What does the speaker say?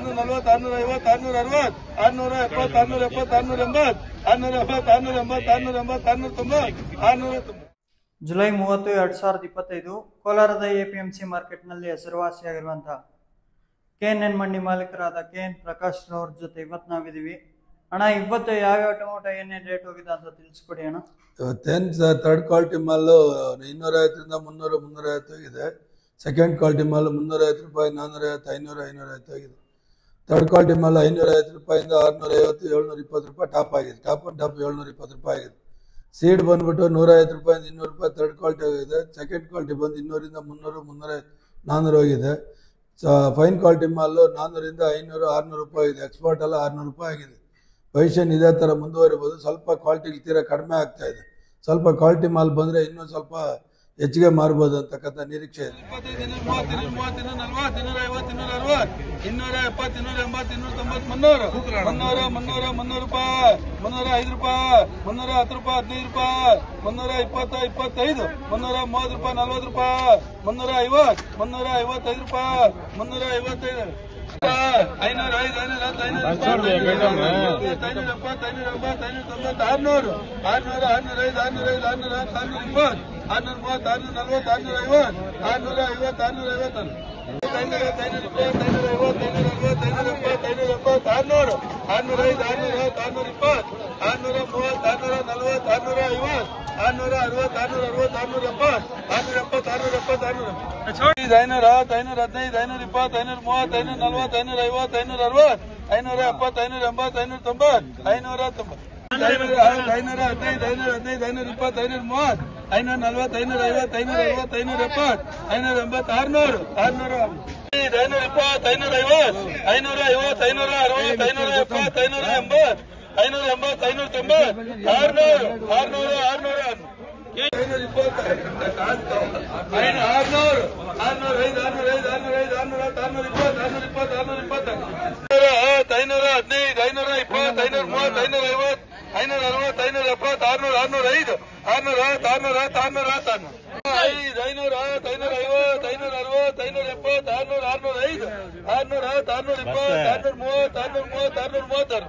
ಆರ್ನೂರ ನಲ್ವತ್ತು ಆರ್ನೂರ ಐವತ್ತು ಆರ್ನೂರ ಅರವತ್ತು ಆರ್ನೂರ ಎಪ್ಪತ್ತು ಆರ್ನೂರ ಎಪ್ಪತ್ತು ಆರ್ನೂರ ಎಂಬತ್ತು ಆರ್ನೂರ ಎಪ್ಪತ್ತು ಆರ್ನೂರ ಎಂಬತ್ತು ಆರ್ನೂರ ಎಂಬತ್ತು ಆರ್ನೂರ ತೊಂಬತ್ತು ಆರ್ನೂರ ಜುಲೈ 30, 2025 ಕೋಲಾರದ ಎಪಿಎಂಸಿ ಮಾರ್ಕೆಟ್ನಲ್ಲಿ ಹೆಸರುವಾಸಿಯಾಗಿರುವಂತಹ KNN ಮಂಡಿ ಮಾಲೀಕರಾದ KN ಪ್ರಕಾಶ್ ಅವ್ರ ಜೊತೆ ಇವತ್ತು ನಾವಿದ್ದೀವಿ. ಅಣ್ಣ, ಇವತ್ತು ಯಾವ್ಯಾವ ಟೊಮೊಟೊ ಏನೇನು ರೇಟ್ ಹೋಗಿದೆ ಅಂತ ತಿಳಿಸ್ಕೊಡಿ ಅಣ್ಣ. ಇವತ್ತೇನು ಸರ್, ಥರ್ಡ್ ಕ್ವಾಲಿಟಿ ಮಾಲು 250ರಿಂದ 300 350 ಹೋಗಿದೆ. ಸೆಕೆಂಡ್ ಕ್ವಾಲಿಟಿ ಮಾಲು 350 ರೂಪಾಯಿ 450 500 550 ಹೋಗಿದೆ. ಥರ್ಡ್ ಕ್ವಾಲಿಟಿ ಮಾಲು 550 ರೂಪಾಯಿಂದ 650 720 ರೂಪಾಯಿ ಟಾಪ್ ಆಗಿದೆ. ಟಾಪ್ ಅಂಡ್ ಟಾಪ್ 720 ರೂಪಾಯಿ ಆಗಿದೆ. ಸೀಡ್ ಬಂದ್ಬಿಟ್ಟು 150 ರೂಪಾಯಿಂದ 200 ರೂಪಾಯಿ ಥರ್ಡ್ ಕ್ವಾಲಿಟಿ ಹೋಗಿದೆ. ಸೆಕೆಂಡ್ ಕ್ವಾಲಿಟಿ ಬಂದು 200ರಿಂದ 300 350 400 ಹೋಗಿದೆ. ಫೈನ್ ಕ್ವಾಲಿಟಿ ಮಾಲು 400ರಿಂದ 500 600 ರೂಪಾಯಿ ಇದೆ. ಎಕ್ಸ್ಪೋರ್ಟ್ ಎಲ್ಲ 600 ರೂಪಾಯಿ ಆಗಿದೆ. ಪೊಸಿಷನ್ ಇದೇ ಥರ ಮುಂದುವರಿಬೋದು. ಸ್ವಲ್ಪ ಕ್ವಾಲಿಟಿ ತೀರಾ ಕಡಿಮೆ ಆಗ್ತಾ ಇದೆ. ಸ್ವಲ್ಪ ಕ್ವಾಲಿಟಿ ಮಾಲ್ ಬಂದರೆ ಇನ್ನೂ ಸ್ವಲ್ಪ ಹೆಚ್ಚಿಗೆ ಮಾರ್ಬೋದು ಅಂತಕ್ಕಂಥ ನಿರೀಕ್ಷೆ ಇದೆ. 25 30 30 40 250 260 270 280 290 300 300 300 ರೂಪಾಯಿ 305 ರೂಪಾಯಿ 310 ರೂಪಾಯಿ 15 ರೂಪಾಯಿ 320 25 330 ರೂಪಾಯಿ 40 ರೂಪಾಯಿ 350 355 ರೂಪಾಯಿ 355 505 600 600